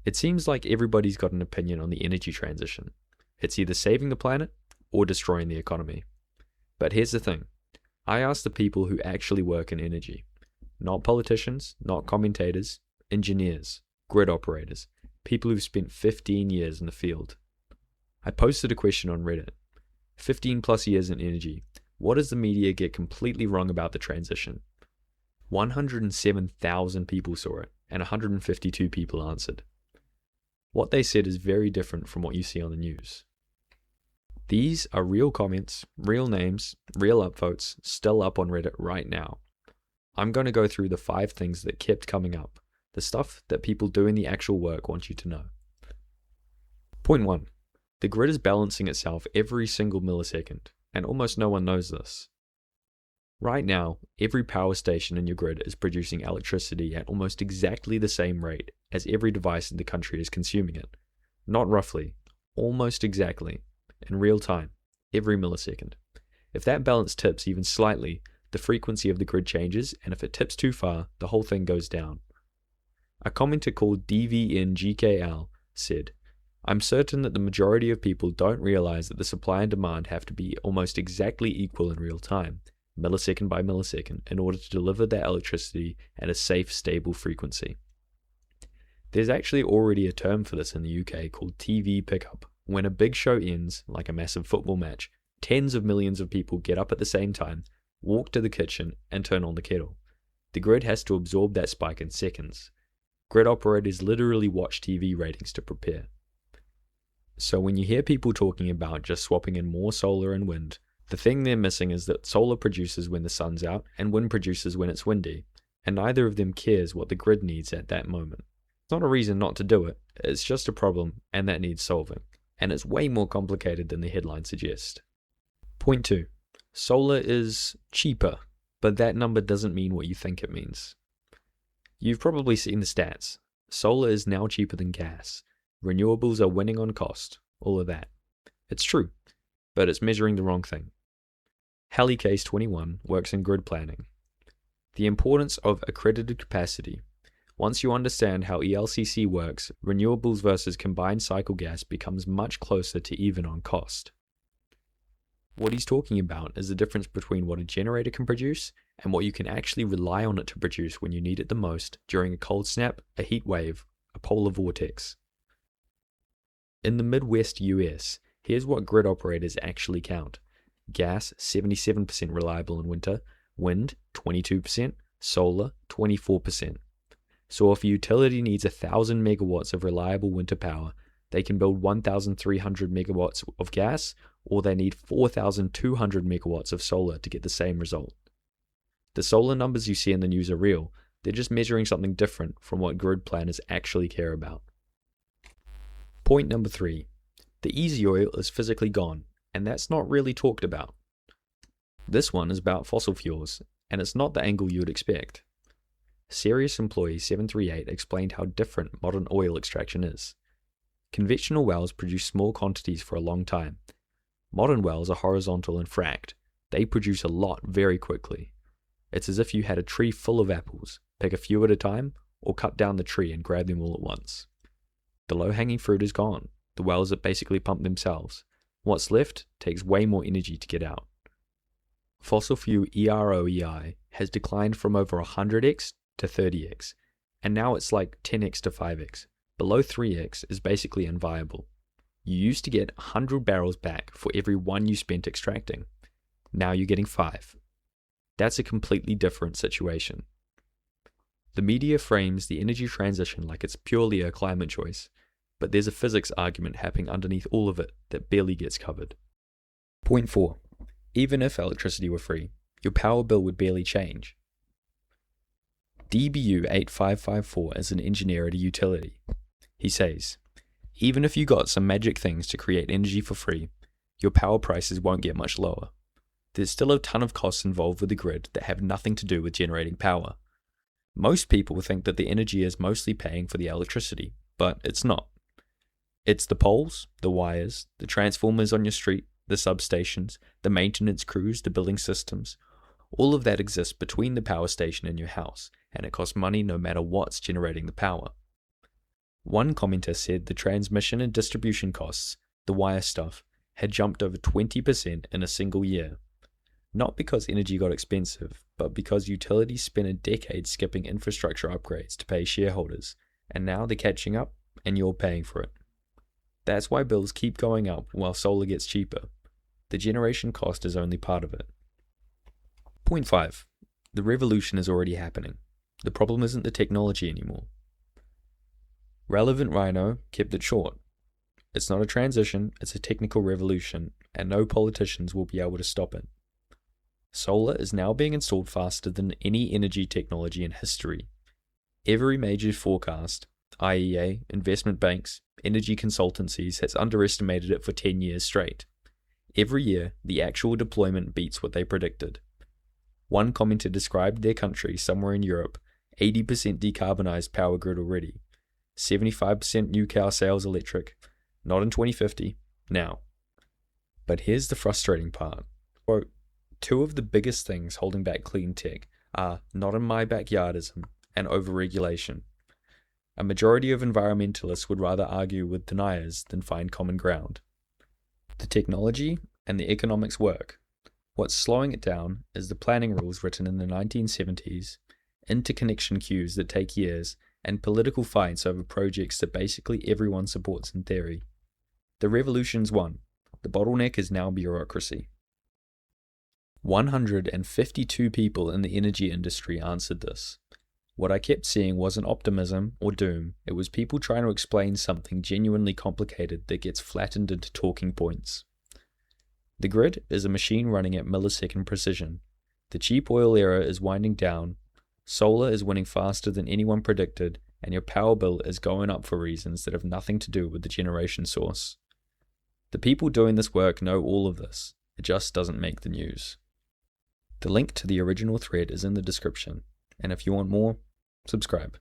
It seems like everybody's got an opinion on the energy transition. It's either saving the planet or destroying the economy. But here's the thing. I asked the people who actually work in energy. Not politicians, not commentators, engineers, grid operators, people who've spent 15 years in the field. I posted a question on Reddit. 15 plus years in energy. What does the media get completely wrong about the transition? 107,000 people saw it, and 152 people answered. What they said is very different from what you see on the news. These are real comments, real names, real upvotes, still up on Reddit right now. I'm going to go through the 5 things that kept coming up, the stuff that people doing the actual work want you to know. Point 1. The grid is balancing itself every single millisecond, and almost no one knows this. Right now, every power station in your grid is producing electricity at almost exactly the same rate as every device in the country is consuming it. Not roughly, almost exactly, in real time, every millisecond. If that balance tips even slightly, the frequency of the grid changes, and if it tips too far, the whole thing goes down. A commenter called DVNGKL said, "I'm certain that the majority of people don't realize that the supply and demand have to be almost exactly equal in real time, millisecond by millisecond, in order to deliver that electricity at a safe, stable frequency." There's actually already a term for this in the UK called TV pickup. When a big show ends, like a massive football match, tens of millions of people get up at the same time, walk to the kitchen, and turn on the kettle. The grid has to absorb that spike in seconds. Grid operators literally watch TV ratings to prepare. So when you hear people talking about just swapping in more solar and wind, the thing they're missing is that solar produces when the sun's out and wind produces when it's windy, and neither of them cares what the grid needs at that moment. It's not a reason not to do it, it's just a problem, and that needs solving. And it's way more complicated than the headlines suggest. Point 2. Solar is cheaper, but that number doesn't mean what you think it means. You've probably seen the stats. Solar is now cheaper than gas. Renewables are winning on cost, all of that. It's true, but it's measuring the wrong thing. Hallie 21 works in grid planning. The importance of accredited capacity. Once you understand how ELCC works, renewables versus combined cycle gas becomes much closer to even on cost. What he's talking about is the difference between what a generator can produce and what you can actually rely on it to produce when you need it the most during a cold snap, a heat wave, a polar vortex. In the Midwest US, here's what grid operators actually count. Gas, 77% reliable in winter, wind, 22%, solar, 24%. So if a utility needs 1,000 megawatts of reliable winter power, they can build 1,300 megawatts of gas, or they need 4,200 megawatts of solar to get the same result. The solar numbers you see in the news are real, they're just measuring something different from what grid planners actually care about. Point number 3. The easy oil is physically gone, and that's not really talked about. This one is about fossil fuels, and it's not the angle you would expect. Serious Employee 738 explained how different modern oil extraction is. Conventional wells produce small quantities for a long time. Modern wells are horizontal and fracked. They produce a lot very quickly. It's as if you had a tree full of apples, pick a few at a time, or cut down the tree and grab them all at once. The low-hanging fruit is gone. The wells that basically pump themselves. What's left takes way more energy to get out. Fossil fuel EROEI has declined from over 100x to 30x, and now it's like 10x to 5x. Below 3x is basically unviable. You used to get 100 barrels back for every one you spent extracting. Now you're getting 5. That's a completely different situation. The media frames the energy transition like it's purely a climate choice, but there's a physics argument happening underneath all of it that barely gets covered. Point 4. Even if electricity were free, your power bill would barely change. DBU8554 is an engineer at a utility. He says, even if you got some magic things to create energy for free, your power prices won't get much lower. There's still a ton of costs involved with the grid that have nothing to do with generating power. Most people think that the energy is mostly paying for the electricity, but it's not. It's the poles, the wires, the transformers on your street, the substations, the maintenance crews, the billing systems. All of that exists between the power station and your house, and it costs money no matter what's generating the power. One commenter said the transmission and distribution costs, the wire stuff, had jumped over 20% in a single year. Not because energy got expensive, but because utilities spent a decade skipping infrastructure upgrades to pay shareholders, and now they're catching up and you're paying for it. That's why bills keep going up while solar gets cheaper. The generation cost is only part of it. Point 5. The revolution is already happening. The problem isn't the technology anymore. Relevant Rhino kept it short. It's not a transition, it's a technical revolution, and no politicians will be able to stop it. Solar is now being installed faster than any energy technology in history. Every major forecast, IEA, investment banks, energy consultancies, has underestimated it for 10 years straight. Every year, the actual deployment beats what they predicted. One commenter described their country, somewhere in Europe, 80% decarbonized power grid already, 75% new car sales electric, not in 2050, now. But here's the frustrating part. Quote, two of the biggest things holding back clean tech are not in my backyardism and overregulation. A majority of environmentalists would rather argue with deniers than find common ground. The technology and the economics work. What's slowing it down is the planning rules written in the 1970s, interconnection queues that take years, and political fights over projects that basically everyone supports in theory. The revolution's won. The bottleneck is now bureaucracy. 152 people in the energy industry answered this. What I kept seeing wasn't optimism or doom, it was people trying to explain something genuinely complicated that gets flattened into talking points. The grid is a machine running at millisecond precision. The cheap oil era is winding down, solar is winning faster than anyone predicted, and your power bill is going up for reasons that have nothing to do with the generation source. The people doing this work know all of this, it just doesn't make the news. The link to the original thread is in the description, and if you want more, subscribe.